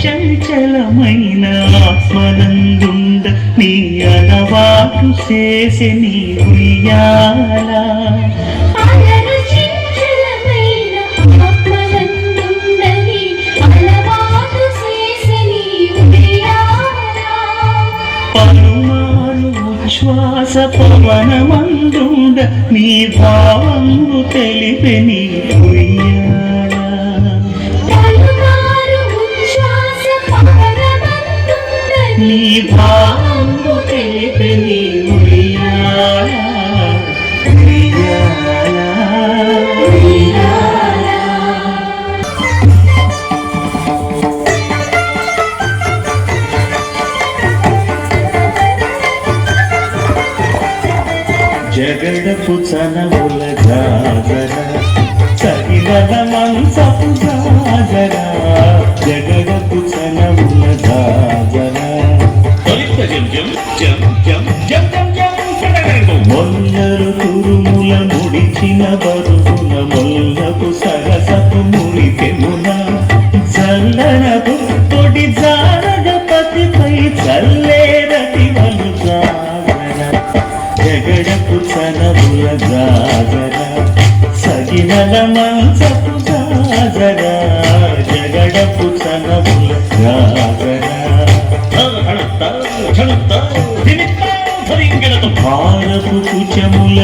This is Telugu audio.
చంచలమైన ఆత్మనందుండ నీ అలవాటు చేసే నీ ఉయ్యాల పలుమారు ఉచ్ఛ్వాస పవనమందుండ నీ భావంగు తెలిపే నీ ఉయ్యాల నీ భావంగు తెలిపే నీ ఉయ్యాల జగడపు చనముల జాగర చగిరల మంచపు జాగర జగడపు చనముల జాగర మొల్లరు తురుముల ముడిచిన బరువుల మొల్లపు సరసపు ముడికెమున చల్లనపు పొడి జారగపతిపై చల్లేరటి వలు జాగర జగడపు చనముల జాగర సగినల మంచపు జాగర జగడపు చనముల జాగర భారపు కుచముల